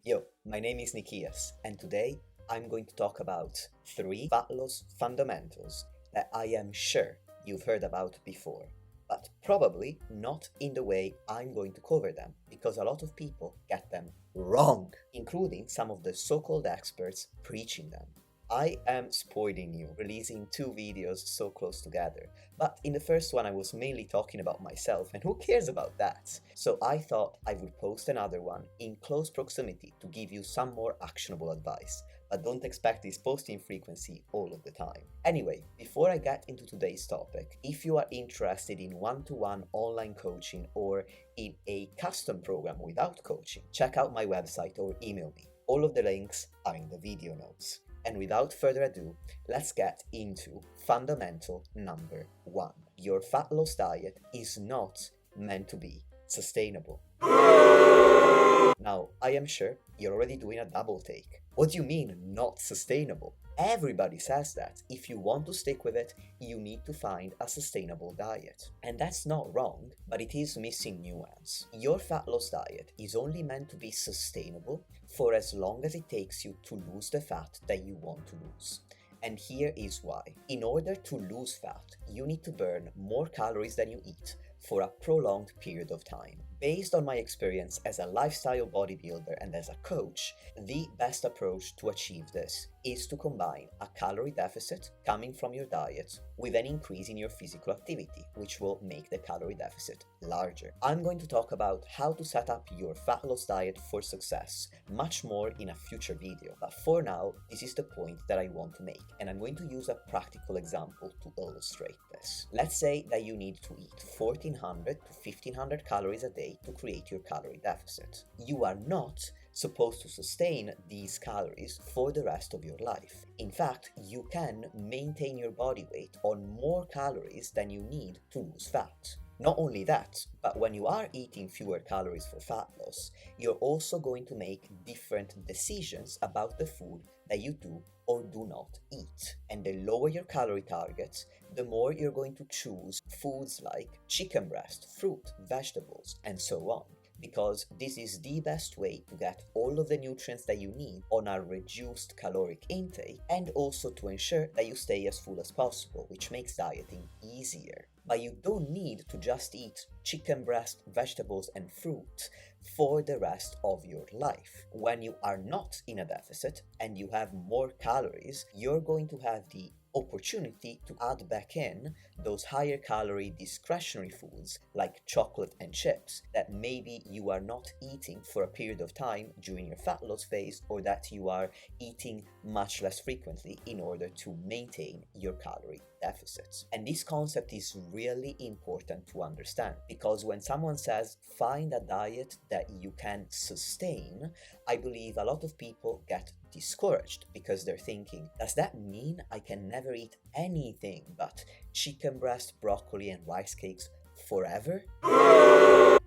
Yo, my name is Nikias, and today I'm going to talk about 3 fat loss fundamentals that I am sure you've heard about before, but probably not in the way I'm going to cover them, because a lot of people get them wrong, including some of the so-called experts preaching them. I am spoiling you, releasing 2 videos so close together, but in the first one I was mainly talking about myself, and who cares about that? So I thought I would post another one in close proximity to give you some more actionable advice, but don't expect this posting frequency all of the time. Anyway, before I get into today's topic, if you are interested in one-to-one online coaching or in a custom program without coaching, check out my website or email me. All of the links are in the video notes. And without further ado, let's get into fundamental number 1. Your fat loss diet is not meant to be sustainable. Now, I am sure you're already doing a double take. What do you mean, not sustainable? Everybody says that. If you want to stick with it, you need to find a sustainable diet. And that's not wrong, but it is missing nuance. Your fat loss diet is only meant to be sustainable for as long as it takes you to lose the fat that you want to lose. And here is why. In order to lose fat, you need to burn more calories than you eat for a prolonged period of time. Based on my experience as a lifestyle bodybuilder and as a coach, the best approach to achieve this is to combine a calorie deficit coming from your diet with an increase in your physical activity, which will make the calorie deficit larger. I'm going to talk about how to set up your fat loss diet for success much more in a future video, but for now, this is the point that I want to make, and I'm going to use a practical example to illustrate this. Let's say that you need to eat 1400 to 1500 calories a day to create your calorie deficit. You are not supposed to sustain these calories for the rest of your life. In fact, you can maintain your body weight on more calories than you need to lose fat. Not only that, but when you are eating fewer calories for fat loss, you're also going to make different decisions about the food that you do or do not eat. And the lower your calorie targets, the more you're going to choose foods like chicken breast, fruit, vegetables, and so on. Because this is the best way to get all of the nutrients that you need on a reduced caloric intake, and also to ensure that you stay as full as possible, which makes dieting easier. But you don't need to just eat chicken breast, vegetables, and fruit for the rest of your life. When you are not in a deficit and you have more calories, you're going to have the opportunity to add back in those higher calorie discretionary foods like chocolate and chips that maybe you are not eating for a period of time during your fat loss phase, or that you are eating much less frequently in order to maintain your calorie deficits. And this concept is really important to understand, because when someone says find a diet that you can sustain, I believe a lot of people get discouraged because they're thinking, does that mean I can never eat anything but chicken breast, broccoli, and rice cakes forever?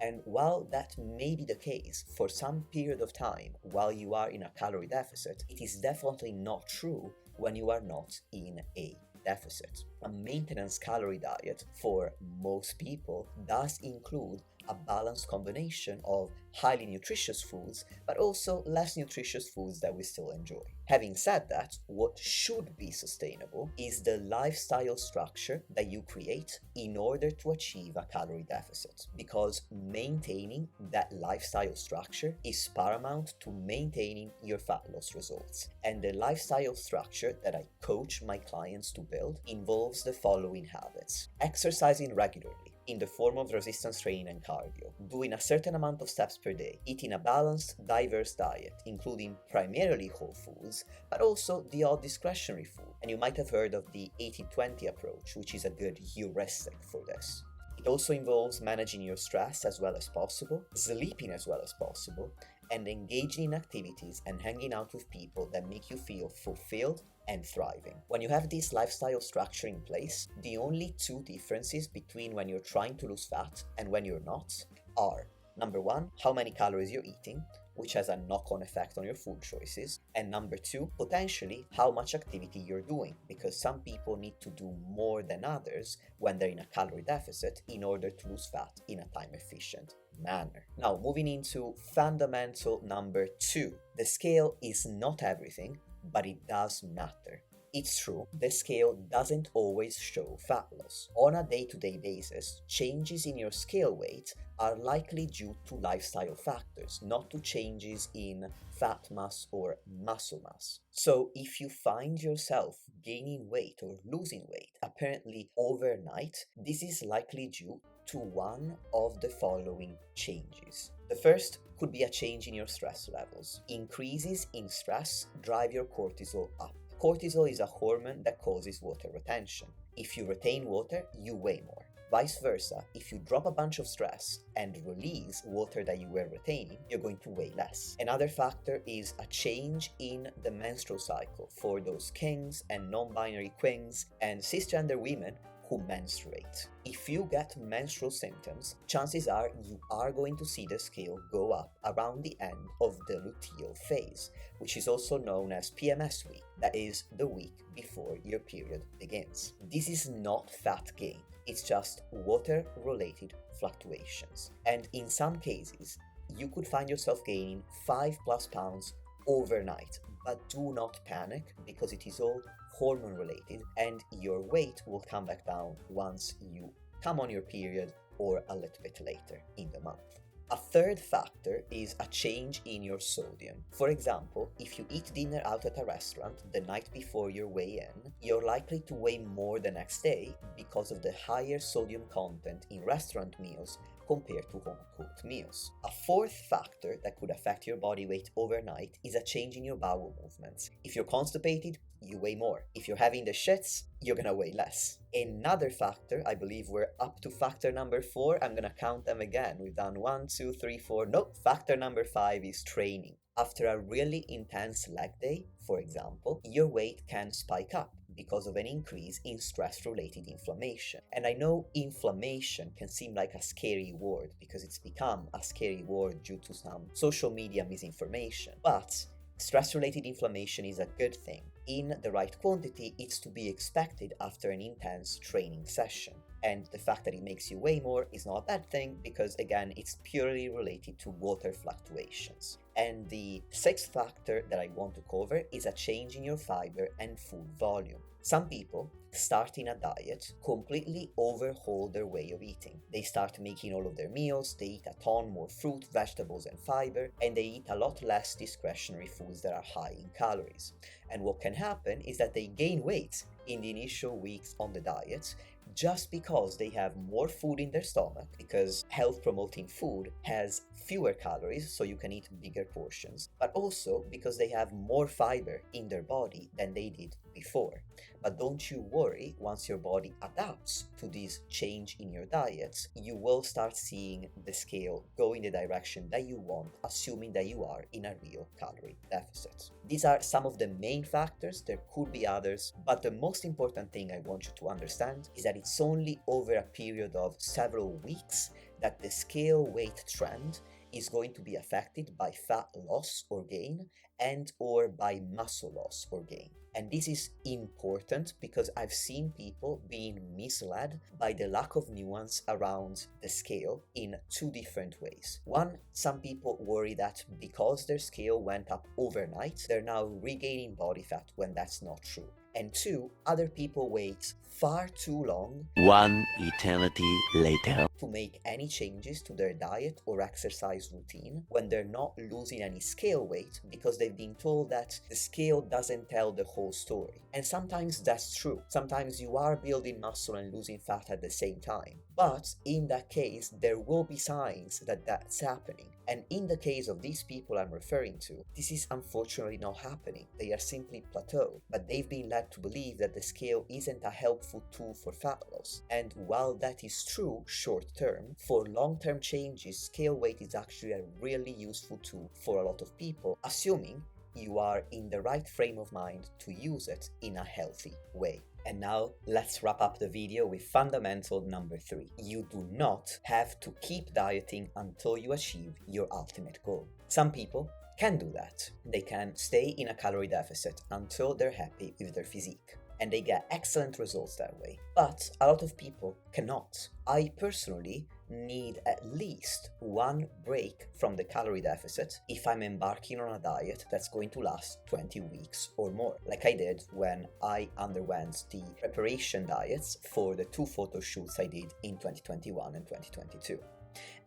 And while that may be the case for some period of time while you are in a calorie deficit, it is definitely not true when you are not in a deficit. A maintenance calorie diet for most people does include a balanced combination of highly nutritious foods, but also less nutritious foods that we still enjoy. Having said that, what should be sustainable is the lifestyle structure that you create in order to achieve a calorie deficit, because maintaining that lifestyle structure is paramount to maintaining your fat loss results. And the lifestyle structure that I coach my clients to build involves the following habits: exercising regularly in the form of resistance training and cardio, doing a certain amount of steps per day, eating a balanced, diverse diet, including primarily whole foods, but also the odd discretionary food. And you might have heard of the 80-20 approach, which is a good heuristic for this. It also involves managing your stress as well as possible, sleeping as well as possible, and engaging in activities and hanging out with people that make you feel fulfilled and thriving. When you have this lifestyle structure in place, the only 2 differences between when you're trying to lose fat and when you're not are: number 1, how many calories you're eating, which has a knock-on effect on your food choices. And number two, potentially how much activity you're doing, because some people need to do more than others when they're in a calorie deficit in order to lose fat in a time-efficient manner. Now, moving into fundamental number two, the scale is not everything, but it does matter. It's true, the scale doesn't always show fat loss. On a day-to-day basis, changes in your scale weight are likely due to lifestyle factors, not to changes in fat mass or muscle mass. So if you find yourself gaining weight or losing weight apparently overnight, this is likely due to one of the following changes. The first could be a change in your stress levels. Increases in stress drive your cortisol up. Cortisol is a hormone that causes water retention. If you retain water, you weigh more. Vice versa, if you drop a bunch of stress and release water that you were retaining, you're going to weigh less. Another factor is a change in the menstrual cycle for those kings and non-binary queens and cisgender women who menstruate. If you get menstrual symptoms, chances are you are going to see the scale go up around the end of the luteal phase, which is also known as PMS week, that is the week before your period begins. This is not fat gain, it's just water-related fluctuations. And in some cases, you could find yourself gaining 5+ pounds overnight, but do not panic because it is all hormone related and your weight will come back down once you come on your period or a little bit later in the month. A third factor is a change in your sodium. For example, if you eat dinner out at a restaurant the night before your weigh-in, you're likely to weigh more the next day because of the higher sodium content in restaurant meals compared to home-cooked meals. A fourth factor that could affect your body weight overnight is a change in your bowel movements. If you're constipated, you weigh more. If you're having the shits, you're gonna weigh less. Another factor, I believe we're up to factor number 4. I'm gonna count them again. We've done 1, 2, 3, 4. Nope, factor number 5 is training. After a really intense leg day, for example, your weight can spike up because of an increase in stress-related inflammation. And I know inflammation can seem like a scary word because it's become a scary word due to some social media misinformation, but stress-related inflammation is a good thing. In the right quantity, it's to be expected after an intense training session. And the fact that it makes you weigh more is not a bad thing because, again, it's purely related to water fluctuations. And the sixth factor that I want to cover is a change in your fiber and food volume. Some people, starting a diet, completely overhaul their way of eating. They start making all of their meals, they eat a ton more fruit, vegetables, and fiber, and they eat a lot less discretionary foods that are high in calories. And what can happen is that they gain weight in the initial weeks on the diet just because they have more food in their stomach, because health-promoting food has fewer calories, so you can eat bigger portions, but also because they have more fiber in their body than they did before. But don't you worry, once your body adapts to this change in your diet, you will start seeing the scale go in the direction that you want, assuming that you are in a real calorie deficit. These are some of the main factors. There could be others, but the most important thing I want you to understand is that it's only over a period of several weeks that the scale weight trend is going to be affected by fat loss or gain and or by muscle loss or gain. And this is important because I've seen people being misled by the lack of nuance around the scale in two different ways. One, some people worry that because their scale went up overnight, they're now regaining body fat when that's not true. And two, other people wait far too long, one eternity later, to make any changes to their diet or exercise routine when they're not losing any scale weight because they've been told that the scale doesn't tell the whole story. And sometimes that's true. Sometimes you are building muscle and losing fat at the same time. But in that case, there will be signs that that's happening. And in the case of these people I'm referring to, this is unfortunately not happening. They are simply plateaued, but they've been led to believe that the scale isn't a helpful tool for fat loss. And while that is true short term, for long-term changes, scale weight is actually a really useful tool for a lot of people, assuming you are in the right frame of mind to use it in a healthy way. And now let's wrap up the video with fundamental number 3. You do not have to keep dieting until you achieve your ultimate goal. Some people can do that. They can stay in a calorie deficit until they're happy with their physique, and they get excellent results that way. But a lot of people cannot. I personally need at least one break from the calorie deficit if I'm embarking on a diet that's going to last 20 weeks or more, like I did when I underwent the preparation diets for the 2 photo shoots I did in 2021 and 2022.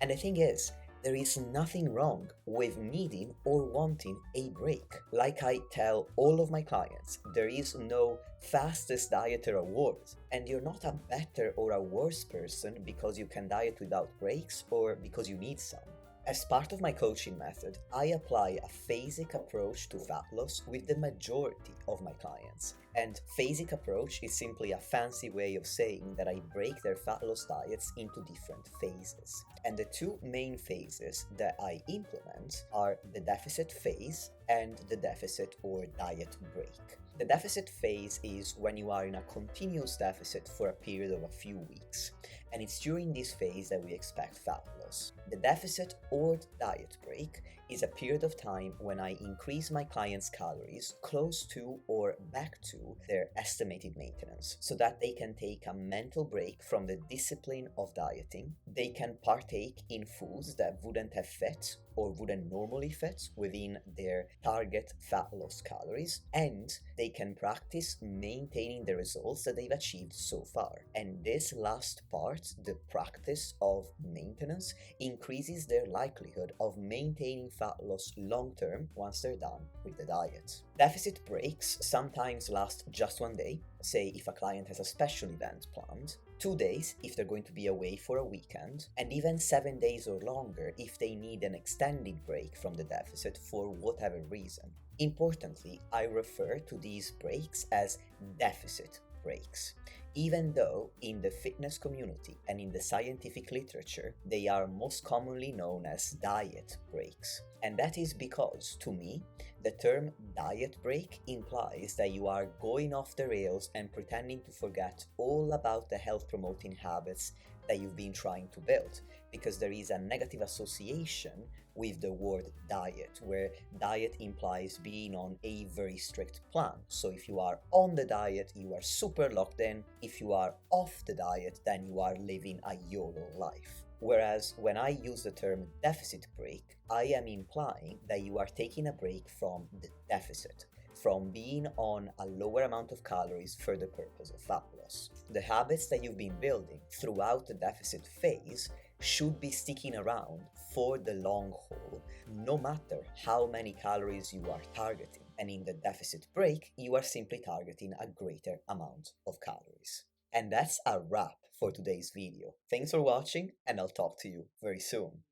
And the thing is, there is nothing wrong with needing or wanting a break. Like I tell all of my clients, there is no fastest dieter award, and you're not a better or a worse person because you can diet without breaks or because you need some. As part of my coaching method, I apply a phasic approach to fat loss with the majority of my clients. And phasic approach is simply a fancy way of saying that I break their fat loss diets into different phases. And the 2 main phases that I implement are the deficit phase and the deficit or diet break. The deficit phase is when you are in a continuous deficit for a period of a few weeks, and it's during this phase that we expect fat loss. The deficit or diet break is a period of time when I increase my clients' calories close to or back to their estimated maintenance so that they can take a mental break from the discipline of dieting. They can partake in foods that wouldn't have fit or wouldn't normally fit within their target fat loss calories, and they can practice maintaining the results that they've achieved so far. And this last part, the practice of maintenance, increases their likelihood of maintaining fat loss long term once they're done with the diet. Deficit breaks sometimes last just 1 day, say if a client has a special event planned, 2 days if they're going to be away for a weekend, and even 7 days or longer if they need an extended break from the deficit for whatever reason. Importantly, I refer to these breaks as deficit breaks, even though in the fitness community and in the scientific literature they are most commonly known as diet breaks. And that is because, to me, the term diet break implies that you are going off the rails and pretending to forget all about the health promoting habits that you've been trying to build, because there is a negative association with the word diet, where diet implies being on a very strict plan. So if you are on the diet, you are super locked in. If you are off the diet, then you are living a YOLO life. Whereas when I use the term deficit break, I am implying that you are taking a break from the deficit, from being on a lower amount of calories for the purpose of fat loss. The habits that you've been building throughout the deficit phase should be sticking around for the long haul, no matter how many calories you are targeting. And in the deficit break, you are simply targeting a greater amount of calories. And that's a wrap for today's video. Thanks for watching, and I'll talk to you very soon.